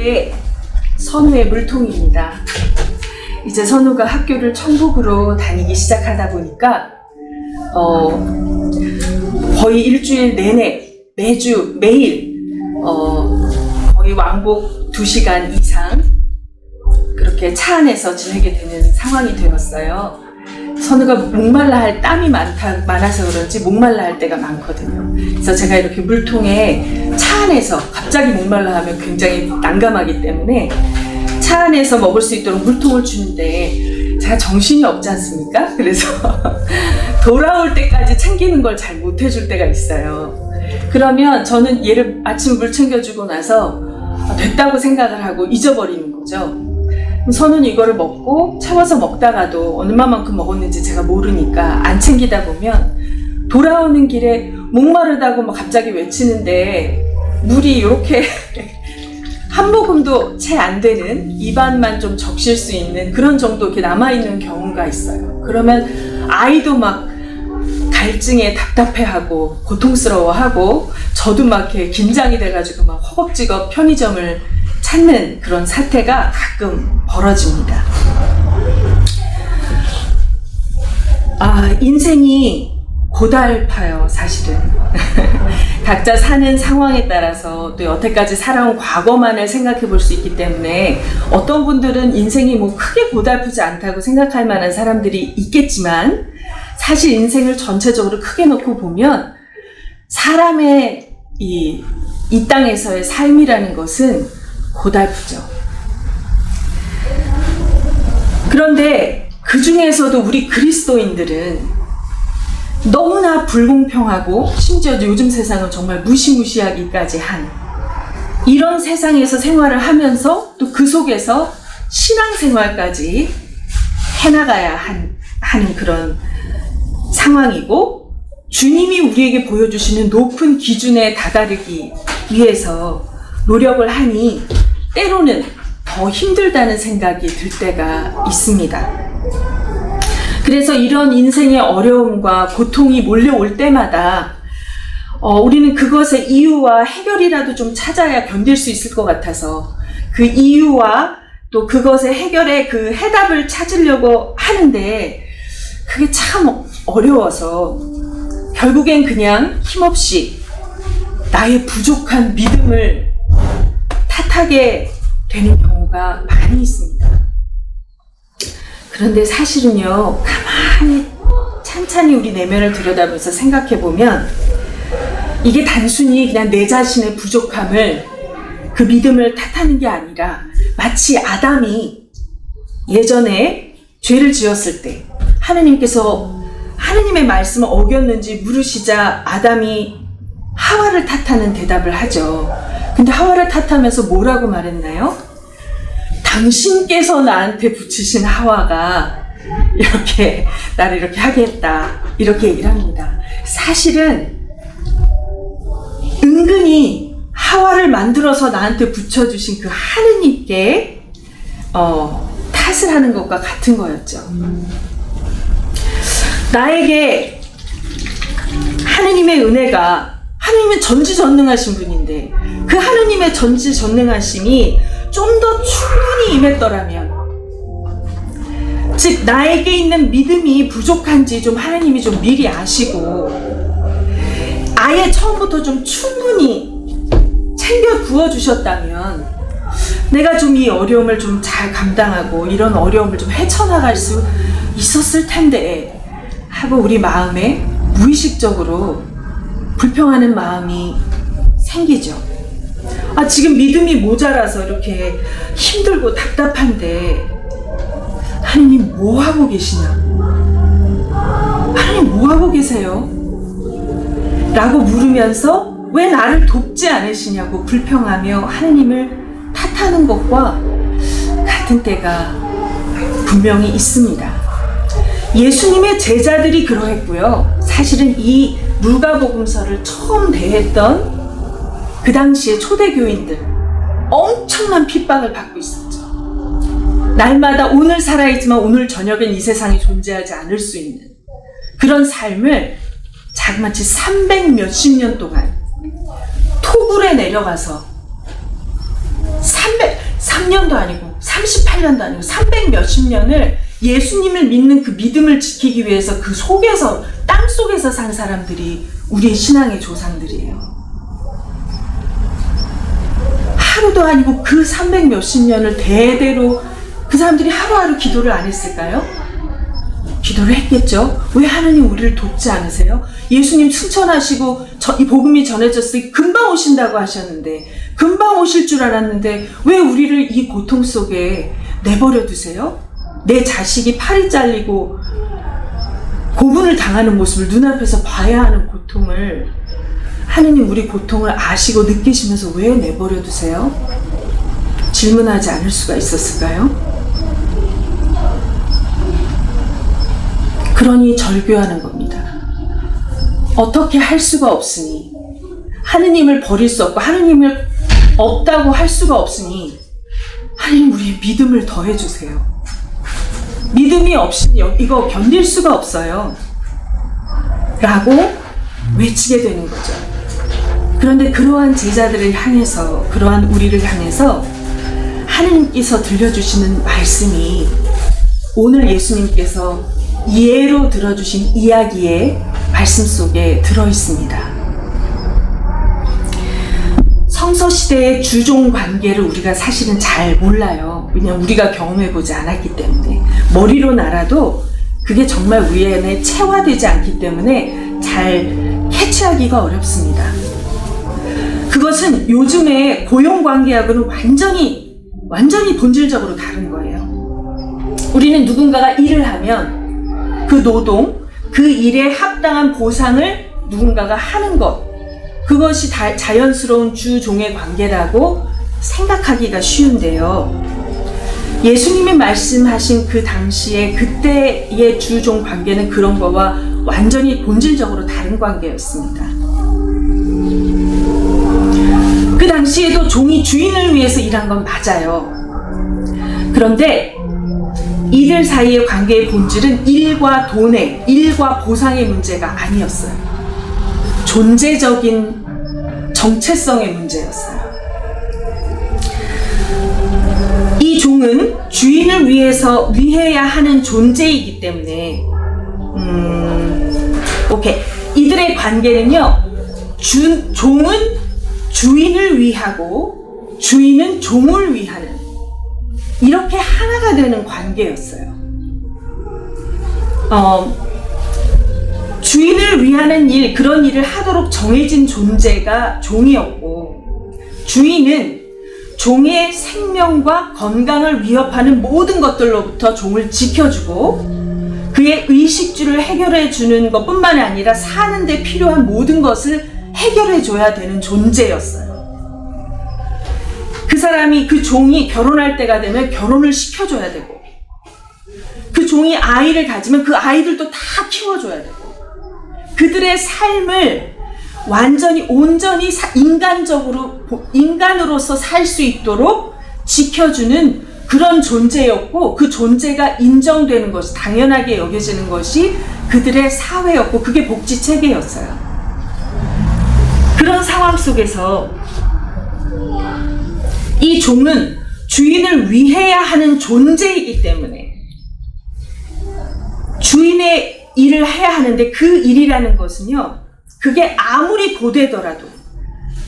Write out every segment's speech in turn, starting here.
이제 선우의 물통입니다. 이제 선우가 학교를 천국으로 다니기 시작하다 보니까 거의 일주일 내내 매일 거의 왕복 2시간 이상 그렇게 차 안에서 지내게 되는 상황이 되었어요. 선우가 목말라 할 땀이 많아서 그런지 목말라 할 때가 많거든요. 그래서 제가 이렇게 물통에 차 안에서 갑자기 목말라 하면 굉장히 난감하기 때문에 차 안에서 먹을 수 있도록 물통을 주는데 제가 정신이 없지 않습니까? 그래서 돌아올 때까지 챙기는 걸 잘 못해줄 때가 있어요. 그러면 저는 얘를 아침 물 챙겨주고 나서 됐다고 생각을 하고 잊어버리는 거죠. 선우는 이거를 먹고 채워서 먹다가도 얼마만큼 먹었는지 제가 모르니까 안 챙기다 보면 돌아오는 길에 목마르다고 막 갑자기 외치는데 물이 이렇게 한 모금도 채 안 되는, 입안만 좀 적실 수 있는 그런 정도 이렇게 남아있는 경우가 있어요. 그러면 아이도 막 갈증에 답답해하고 고통스러워하고 저도 막 이렇게 긴장이 돼가지고 막 허겁지겁 편의점을 찾는 그런 사태가 가끔 벌어집니다. 인생이 고달파요, 사실은. 각자 사는 상황에 따라서 또 여태까지 살아온 과거만을 생각해 볼 수 있기 때문에 어떤 분들은 인생이 뭐 크게 고달프지 않다고 생각할 만한 사람들이 있겠지만 사실 인생을 전체적으로 크게 놓고 보면 사람의 이 땅에서의 삶이라는 것은 고달프죠. 그런데 그 중에서도 우리 그리스도인들은 너무나 불공평하고 심지어 요즘 세상은 정말 무시무시하기까지 한 이런 세상에서 생활을 하면서 또 그 속에서 신앙생활까지 해나가야 하는 그런 상황이고, 주님이 우리에게 보여주시는 높은 기준에 다다르기 위해서 노력을 하니 때로는 더 힘들다는 생각이 들 때가 있습니다. 그래서 이런 인생의 어려움과 고통이 몰려올 때마다 우리는 그것의 이유와 해결이라도 좀 찾아야 견딜 수 있을 것 같아서 그 이유와 또 그것의 해결의 그 해답을 찾으려고 하는데 그게 참 어려워서 결국엔 그냥 힘없이 나의 부족한 믿음을 탓하게 되는 경우가 많이 있습니다. 그런데 사실은요, 가만히 찬찬히 우리 내면을 들여다보면서 생각해보면 이게 단순히 그냥 내 자신의 부족함을, 그 믿음을 탓하는 게 아니라 마치 아담이 예전에 죄를 지었을 때 하느님께서 하느님의 말씀을 어겼는지 물으시자 아담이 하와를 탓하는 대답을 하죠. 근데 하와를 탓하면서 뭐라고 말했나요? 당신께서 나한테 붙이신 하와가 이렇게 나를 이렇게 하게 했다, 이렇게 얘기를 합니다. 사실은 은근히 하와를 만들어서 나한테 붙여주신 그 하느님께 탓을 하는 것과 같은 거였죠. 나에게 하느님의 은혜가, 하느님은 전지전능하신 분인데 그 하느님의 전지전능하심이 좀 더 충분히 임했더라면, 즉 나에게 있는 믿음이 부족한지 좀 하느님이 좀 미리 아시고 아예 처음부터 좀 충분히 챙겨 부어주셨다면 내가 좀 이 어려움을 좀 잘 감당하고 이런 어려움을 좀 헤쳐나갈 수 있었을 텐데 하고 우리 마음에 무의식적으로 불평하는 마음이 생기죠. 지금 믿음이 모자라서 이렇게 힘들고 답답한데 하느님 뭐 하고 계시냐? 하느님 뭐 하고 계세요? 라고 물으면서 왜 나를 돕지 않으시냐고 불평하며 하느님을 탓하는 것과 같은 때가 분명히 있습니다. 예수님의 제자들이 그러했고요. 사실은 이 누가복음서를 처음 대했던 그 당시에 초대교인들 엄청난 핍박을 받고 있었죠. 날마다 오늘 살아있지만 오늘 저녁엔 이 세상에 존재하지 않을 수 있는 그런 삶을 자그마치 300 몇십 년 동안 토굴에 내려가서 3년도 아니고 38년도 아니고 300 몇십 년을 예수님을 믿는 그 믿음을 지키기 위해서 그 속에서, 땅 속에서 산 사람들이 우리의 신앙의 조상들이에요. 하루도 아니고 그 300 몇십 년을 대대로 그 사람들이 하루하루 기도를 안 했을까요? 기도를 했겠죠. 왜 하느님 우리를 돕지 않으세요? 예수님 승천하시고 이 복음이 전해졌을 때 금방 오신다고 하셨는데, 금방 오실 줄 알았는데 왜 우리를 이 고통 속에 내버려 두세요? 내 자식이 팔이 잘리고 고문을 당하는 모습을 눈앞에서 봐야 하는 고통을, 하느님 우리 고통을 아시고 느끼시면서 왜 내버려 두세요? 질문하지 않을 수가 있었을까요? 그러니 절규하는 겁니다. 어떻게 할 수가 없으니, 하느님을 버릴 수 없고 하느님을 없다고 할 수가 없으니 하느님 우리의 믿음을 더해주세요. 믿음이 없으니 이거 견딜 수가 없어요 라고 외치게 되는 거죠. 그런데 그러한 제자들을 향해서, 그러한 우리를 향해서 하느님께서 들려주시는 말씀이 오늘 예수님께서 예로 들어주신 이야기의 말씀 속에 들어있습니다. 성서시대의 주종 관계를 우리가 사실은 잘 몰라요. 왜냐하면 우리가 경험해보지 않았기 때문에. 머리로는 알아도 그게 정말 우리 안에 체화되지 않기 때문에 잘 캐치하기가 어렵습니다. 그것은 요즘의 고용관계하고는 완전히 본질적으로 다른 거예요. 우리는 누군가가 일을 하면 그 노동, 그 일에 합당한 보상을 누군가가 하는 것, 그것이 자연스러운 주종의 관계라고 생각하기가 쉬운데요. 예수님이 말씀하신 그 당시에 그때의 주종 관계는 그런 거와 완전히 본질적으로 다른 관계였습니다. 그 당시에도 종이 주인을 위해서 일한 건 맞아요. 그런데 이들 사이의 관계의 본질은 일과 돈의, 일과 보상의 문제가 아니었어요. 존재적인 정체성의 문제였어요. 이 종은 주인을 위해야 하는 존재이기 때문에, 이들의 관계는요, 종은 주인을 위하고 주인은 종을 위하는, 이렇게 하나가 되는 관계였어요. 주인을 위하는 일, 그런 일을 하도록 정해진 존재가 종이었고, 주인은 종의 생명과 건강을 위협하는 모든 것들로부터 종을 지켜주고 그의 의식주를 해결해 주는 것뿐만 아니라 사는 데 필요한 모든 것을 해결해 줘야 되는 존재였어요. 그 종이 결혼할 때가 되면 결혼을 시켜줘야 되고, 그 종이 아이를 가지면 그 아이들도 다 키워줘야 되고, 그들의 삶을 온전히 인간으로서 살 수 있도록 지켜주는 그런 존재였고, 그 존재가 인정되는 것이, 당연하게 여겨지는 것이 그들의 사회였고, 그게 복지 체계였어요. 그런 상황 속에서 이 종은 주인을 위해야 하는 존재이기 때문에 주인의 일을 해야 하는데, 그 일이라는 것은요, 그게 아무리 고되더라도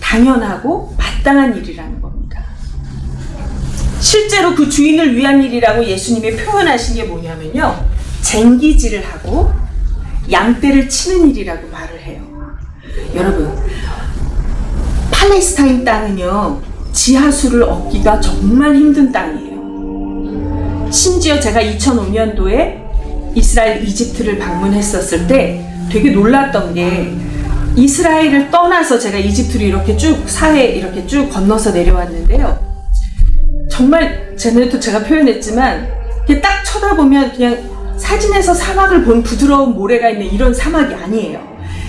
당연하고 마땅한 일이라는 겁니다. 실제로 그 주인을 위한 일이라고 예수님이 표현하신 게 뭐냐면요, 쟁기질을 하고 양떼를 치는 일이라고 말을 해요. 여러분, 팔레스타인 땅은요, 지하수를 얻기가 정말 힘든 땅이에요. 심지어 제가 2005년도에 이스라엘, 이집트를 방문했었을 때 되게 놀랐던 게, 이스라엘을 떠나서 제가 이집트로 이렇게 쭉 건너서 내려왔는데요. 정말 쟤네도 제가 표현했지만, 딱 쳐다보면 그냥 사진에서 사막을 본 부드러운 모래가 있는 이런 사막이 아니에요.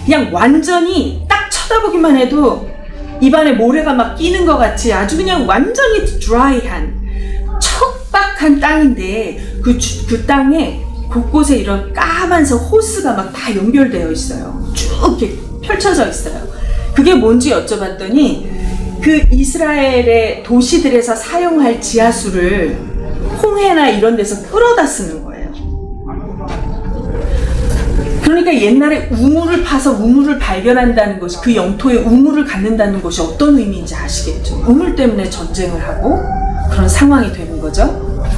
그냥 완전히 딱 쳐다보기만 해도 입안에 모래가 막 끼는 것 같이 아주 그냥 완전히 드라이한, 척박한 땅인데, 그 땅에 곳곳에 이런 까만색 호스가 막 다 연결되어 있어요. 쭉 이렇게 펼쳐져 있어요. 그게 뭔지 여쭤봤더니 그 이스라엘의 도시들에서 사용할 지하수를 홍해나 이런 데서 끌어다 쓰는 거예요. 그러니까 옛날에 우물을 파서 우물을 발견한다는 것이, 그 영토에 우물을 갖는다는 것이 어떤 의미인지 아시겠죠? 우물 때문에 전쟁을 하고 그런 상황이 되는 거죠.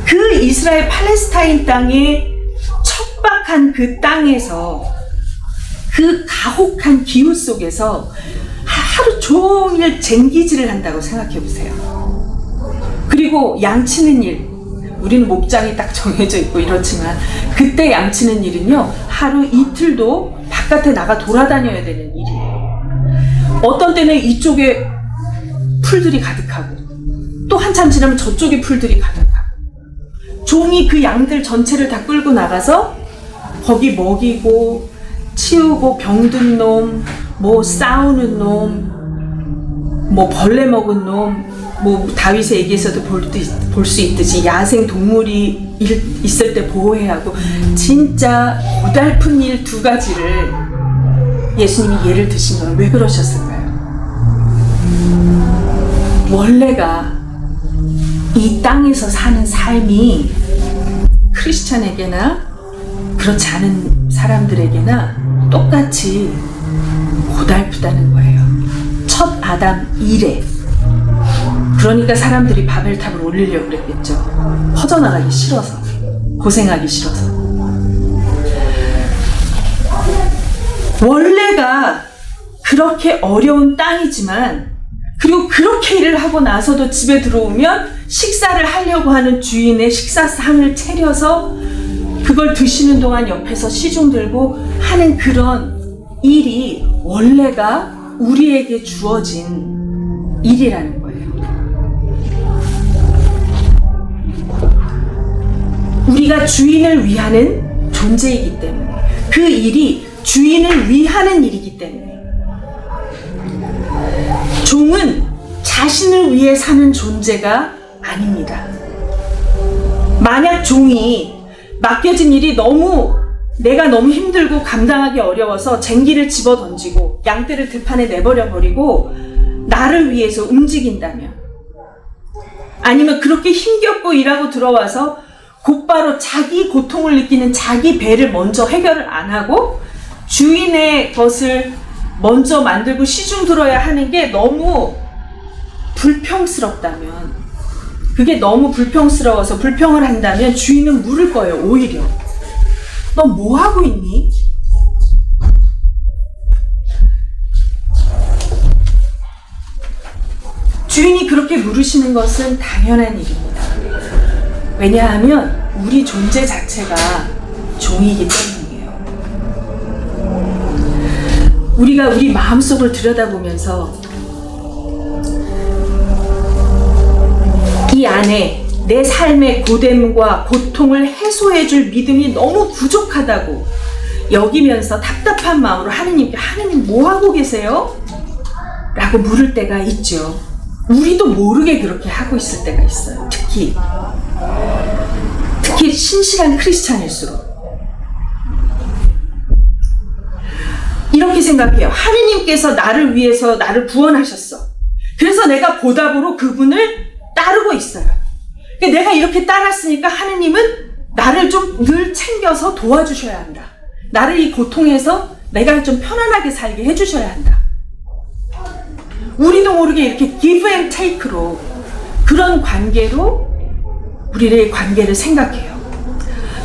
그 이스라엘 팔레스타인 땅에 척박한 그 땅에서, 그 가혹한 기후 속에서 하루 종일 쟁기질을 한다고 생각해 보세요. 그리고 양치는 일, 우리는 목장이 딱 정해져 있고 이렇지만 그때 양치는 일은요, 하루 이틀도 바깥에 나가 돌아다녀야 되는 일이에요. 어떤 때는 이쪽에 풀들이 가득하고 또 한참 지나면 저쪽에 풀들이 가득하고, 종이 그 양들 전체를 다 끌고 나가서 거기 먹이고 치우고, 병든 놈, 뭐 싸우는 놈, 뭐 벌레 먹은 놈, 뭐 다윗의 얘기에서도 볼 수 있듯이 야생 동물이 있을 때 보호해야 하고, 진짜 고달픈 일 두 가지를 예수님이 예를 드신 거예요. 왜 그러셨을까요? 원래가 이 땅에서 사는 삶이 크리스찬에게나 그렇지 않은 사람들에게나 똑같이 고달프다는 거예요. 첫 아담 이래. 그러니까 사람들이 바벨탑을 올리려고 그랬겠죠. 퍼져나가기 싫어서, 고생하기 싫어서. 원래가 그렇게 어려운 땅이지만, 그리고 그렇게 일을 하고 나서도 집에 들어오면 식사를 하려고 하는 주인의 식사상을 차려서 그걸 드시는 동안 옆에서 시중 들고 하는 그런 일이 원래가 우리에게 주어진 일이라는 거예요. 우리가 주인을 위하는 존재이기 때문에, 그 일이 주인을 위하는 일이기 때문에, 종은 자신을 위해 사는 존재가 아닙니다. 만약 종이 맡겨진 일이 내가 너무 힘들고 감당하기 어려워서 쟁기를 집어 던지고 양떼를 들판에 내버려 버리고 나를 위해서 움직인다면, 아니면 그렇게 힘겹고 일하고 들어와서 곧바로 자기 고통을 느끼는 자기 배를 먼저 해결을 안 하고 주인의 것을 먼저 만들고 시중 들어야 하는 게 너무 불평스럽다면, 그게 너무 불평스러워서 불평을 한다면 주인은 물을 거예요. 오히려 너 뭐 하고 있니? 주인이 그렇게 물으시는 것은 당연한 일입니다. 왜냐하면 우리 존재 자체가 종이기 때문이에요. 우리가 우리 마음속을 들여다보면서 이 안에 내 삶의 고됨과 고통을 해소해줄 믿음이 너무 부족하다고 여기면서 답답한 마음으로 하느님께, 하느님 뭐 하고 계세요? 라고 물을 때가 있죠. 우리도 모르게 그렇게 하고 있을 때가 있어요. 특히 신실한 크리스찬일수록. 이렇게 생각해요. 하느님께서 나를 위해서 나를 구원하셨어. 그래서 내가 보답으로 그분을 따르고 있어요. 내가 이렇게 따랐으니까 하느님은 나를 좀 늘 챙겨서 도와주셔야 한다. 나를 이 고통에서 내가 좀 편안하게 살게 해주셔야 한다. 우리도 모르게 이렇게 give and take로, 그런 관계로 우리의 관계를 생각해요.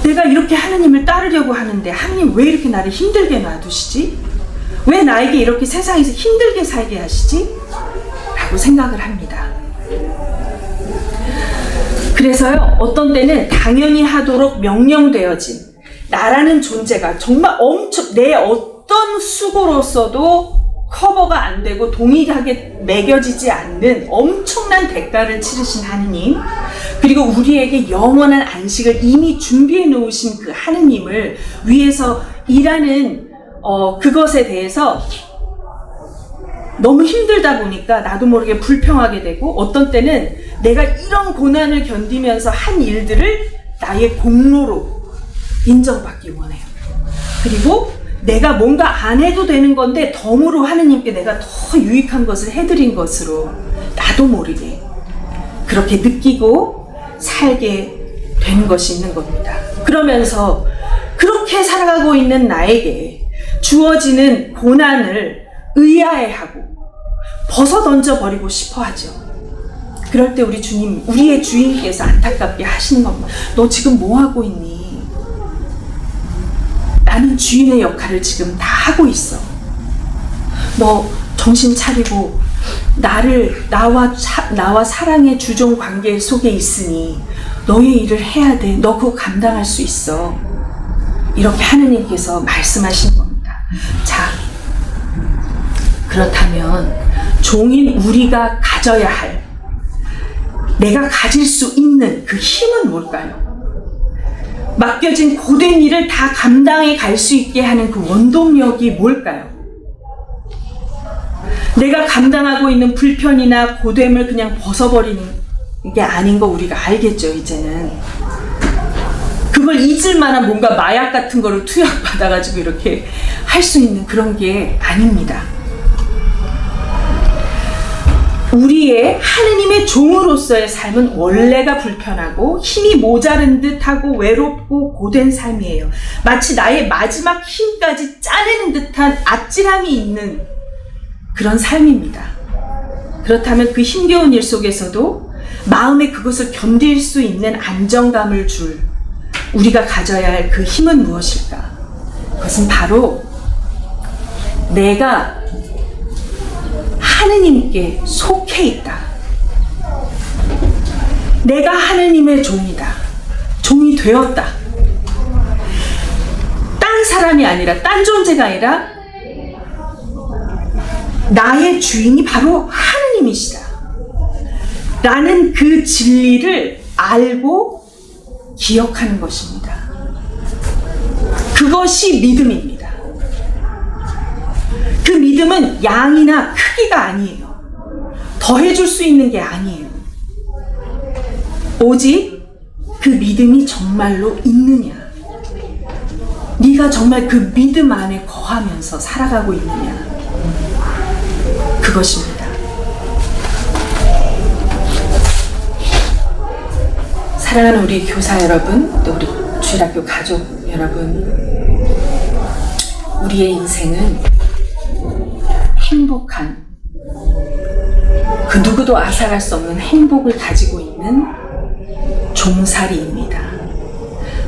내가 이렇게 하느님을 따르려고 하는데 하느님 왜 이렇게 나를 힘들게 놔두시지? 왜 나에게 이렇게 세상에서 힘들게 살게 하시지? 라고 생각을 합니다. 그래서요, 어떤 때는 당연히 하도록 명령되어진 나라는 존재가 정말 내 어떤 수고로서도 커버가 안 되고 동일하게 매겨지지 않는 엄청난 대가를 치르신 하느님, 그리고 우리에게 영원한 안식을 이미 준비해 놓으신 그 하느님을 위해서 일하는 그것에 대해서 너무 힘들다 보니까 나도 모르게 불평하게 되고, 어떤 때는 내가 이런 고난을 견디면서 한 일들을 나의 공로로 인정받기 원해요. 그리고 내가 뭔가 안 해도 되는 건데 덤으로 하느님께 내가 더 유익한 것을 해드린 것으로 나도 모르게 그렇게 느끼고 살게 되는 것이 있는 겁니다. 그러면서 그렇게 살아가고 있는 나에게 주어지는 고난을 의아해하고 벗어던져 버리고 싶어 하죠. 그럴 때 우리 주님, 우리의 주인께서 안타깝게 하시는 겁니다. 너 지금 뭐 하고 있니? 나는 주인의 역할을 지금 다 하고 있어. 너 정신 차리고 나와 사랑의 주종 관계 속에 있으니 너의 일을 해야 돼. 너 그거 감당할 수 있어. 이렇게 하느님께서 말씀하신 겁니다. 자, 그렇다면 종인 우리가 가져야 할, 내가 가질 수 있는 그 힘은 뭘까요? 맡겨진 고된 일을 다 감당해 갈 수 있게 하는 그 원동력이 뭘까요? 내가 감당하고 있는 불편이나 고됨을 그냥 벗어버리는 게 아닌 거 우리가 알겠죠, 이제는. 그걸 잊을 만한 뭔가 마약 같은 거를 투약받아가지고 이렇게 할 수 있는 그런 게 아닙니다. 우리의 하느님의 종으로서의 삶은 원래가 불편하고 힘이 모자른 듯하고 외롭고 고된 삶이에요. 마치 나의 마지막 힘까지 짜내는 듯한 아찔함이 있는 그런 삶입니다. 그렇다면 그 힘겨운 일 속에서도 마음에 그것을 견딜 수 있는 안정감을 줄 우리가 가져야 할 그 힘은 무엇일까? 그것은 바로 내가 하느님께 속해 있다. 내가 하느님의 종이다. 종이 되었다. 딴 사람이 아니라, 딴 존재가 아니라 나의 주인이 바로 하느님이시다. 라는 그 진리를 알고 기억하는 것입니다. 그것이 믿음입니다. 그 믿음은 양이나 크기가 아니에요. 더해줄 수 있는 게 아니에요. 오직 그 믿음이 정말로 있느냐, 네가 정말 그 믿음 안에 거하면서 살아가고 있느냐, 그것입니다. 사랑하는 우리 교사 여러분, 또 우리 주일학교 가족 여러분, 우리의 인생은 행복한, 그 누구도 앗아갈 수 없는 행복을 가지고 있는 종살이입니다.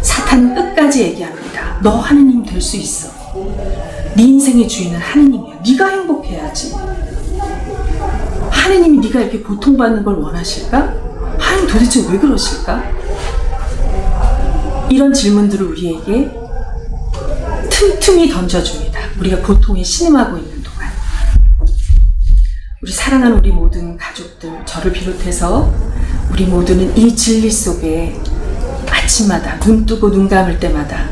사탄은 끝까지 얘기합니다. 너 하느님 될 수 있어. 네 인생의 주인은 하느님이야. 네가 행복해야지. 하느님이 네가 이렇게 고통받는 걸 원하실까? 하느님 도대체 왜 그러실까? 이런 질문들을 우리에게 틈틈이 던져줍니다. 우리가 고통에 신음하고 있는 동안. 우리 사랑하는 우리 모든 가족들, 저를 비롯해서 우리 모두는 이 진리 속에 아침마다 눈 뜨고 눈 감을 때마다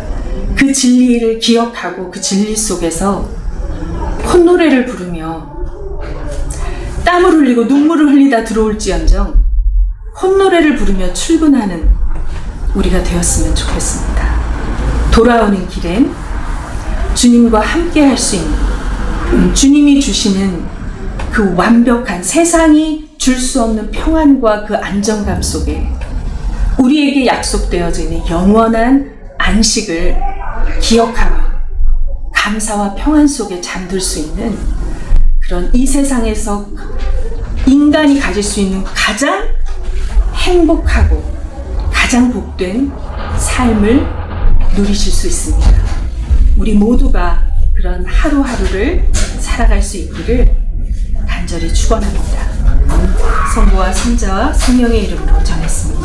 그 진리를 기억하고 그 진리 속에서 콧노래를 부르며 땀을 흘리고 눈물을 흘리다 들어올지언정 콧노래를 부르며 출근하는 우리가 되었으면 좋겠습니다. 돌아오는 길엔 주님과 함께 할 수 있는, 주님이 주시는 그 완벽한, 세상이 줄 수 없는 평안과 그 안정감 속에 우리에게 약속되어져 있는 영원한 안식을 기억하며 감사와 평안 속에 잠들 수 있는 그런 이 세상에서 인간이 가질 수 있는 가장 행복하고 가장 복된 삶을 누리실 수 있습니다. 우리 모두가 그런 하루하루를 살아갈 수 있기를 간절히 축원합니다. 성부와 성자와 성령의 이름으로 정했습니다.